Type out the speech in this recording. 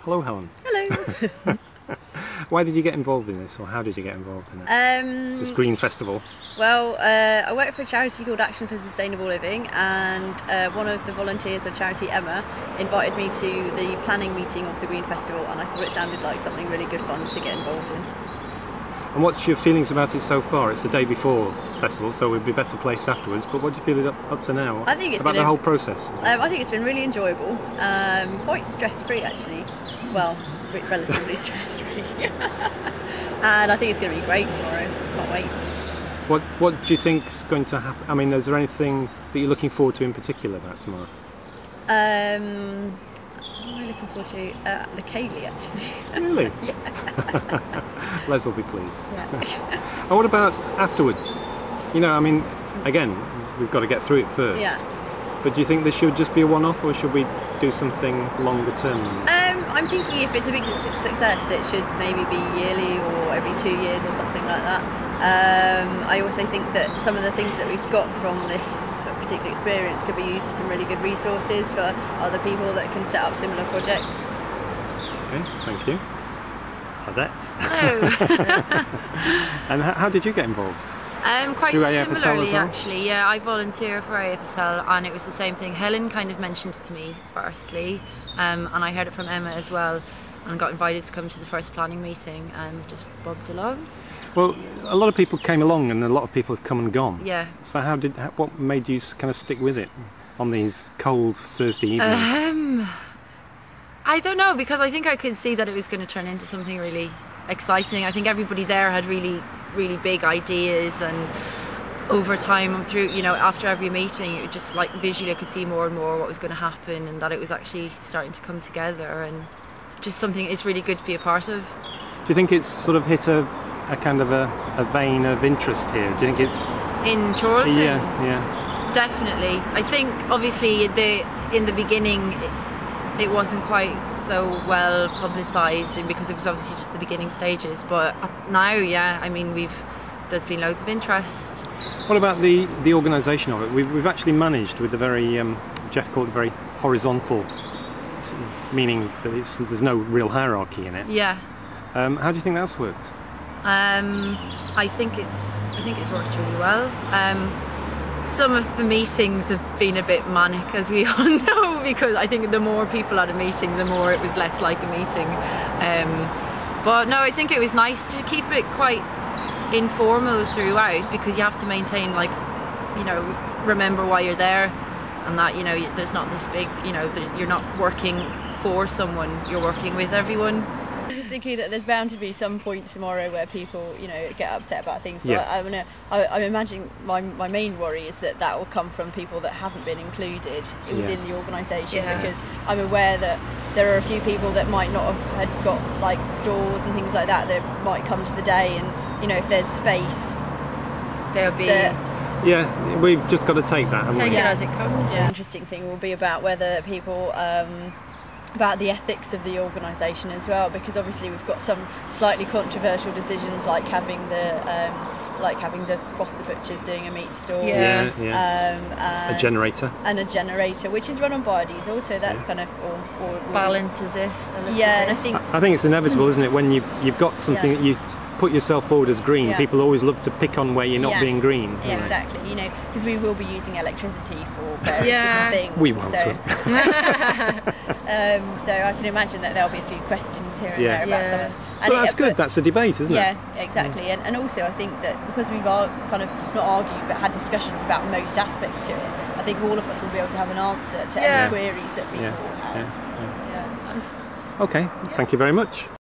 Hello, Helen. Hello. Why did you get involved in this, or how did you get involved in it? This Green Festival. Well, I work for a charity called Action for Sustainable Living, and one of the volunteers of charity, Emma, invited me to the planning meeting of the Green Festival, and I thought it sounded like something really good fun to get involved in. And what's your feelings about it so far? It's the day before festival, so we'd be better placed afterwards, but what do you feel up to now? I think it's about the whole process? I think it's been really enjoyable, quite stress-free actually. Well, relatively stress-free. And I think it's going to be great tomorrow. Can't wait. What do you think's going to happen? I mean, is there anything that you're looking forward to in particular about tomorrow? What am I looking forward to? The Kaylee, actually. Really? Yeah. Les will be pleased. Yeah. And what about afterwards? You know, I mean, again, we've got to get through it first. Yeah. But do you think this should just be a one-off, or should we do something longer term? I'm thinking if it's a big success, it should maybe be yearly or every 2 years or something like that. I also think that some of the things that we've got from this particular experience could be used as some really good resources for other people that can set up similar projects. Okay, thank you. Odette. Hello. And how did you get involved? Quite similarly, well? actually. Yeah, I volunteer for AFSL, and it was the same thing. Helen kind of mentioned it to me firstly, and I heard it from Emma as well, and got invited to come to the first planning meeting and just bobbed along. Well, a lot of people came along, and a lot of people have come and gone. Yeah. So what made you kind of stick with it on these cold Thursday evenings? I don't know, because I think I could see that it was going to turn into something really exciting. I think everybody there had really big ideas, and over time through, you know, after every meeting, it just like visually I could see more and more what was going to happen, and that it was actually starting to come together, and just something it's really good to be a part of. Do you think it's sort of hit a kind of a vein of interest here? Do you think it's in Chorlton? Yeah. Definitely. I think obviously in the beginning it wasn't quite so well publicised, and because it was obviously just the beginning stages, but now, yeah, I mean, there's been loads of interest. What about the organisation of it? We've actually managed with the very Jeff called it very horizontal, meaning that there's no real hierarchy in it. Yeah. How do you think that's worked? I think it's worked really well. Some of the meetings have been a bit manic, as we all know, because I think the more people at a meeting, the more it was less like a meeting. But no, I think it was nice to keep it quite informal throughout, because you have to maintain, like, you know, remember why you're there, and that, you know, there's not this big, you know, you're not working for someone, you're working with everyone. I'm just thinking that there's bound to be some point tomorrow where people, you know, get upset about things. But yeah. I'm imagining my main worry is that will come from people that haven't been included within the organisation, because I'm aware that there are a few people that might not have had got like stores and things like that might come to the day, and you know, if there's space, there'll be. Yeah, we've just got to take that. Take it as it comes. The interesting thing will be about whether people. About the ethics of the organisation as well, because obviously we've got some slightly controversial decisions, like having the Foster Butchers doing a meat store, a generator, which is run on biodiesel, so that's kind of all balances it a little bit. And I think it's inevitable, isn't it, when you've got something that you put yourself forward as green, people always love to pick on where you're not being green. Yeah, exactly. You know, because we will be using electricity for various different things. We won't. So I can imagine that there'll be a few questions here and there about some of them. Well, that's good. That's a debate, isn't it? Yeah, exactly. And also I think that because we've kind of not argued but had discussions about most aspects to it, I think all of us will be able to have an answer to any queries that people have. Okay, thank you very much.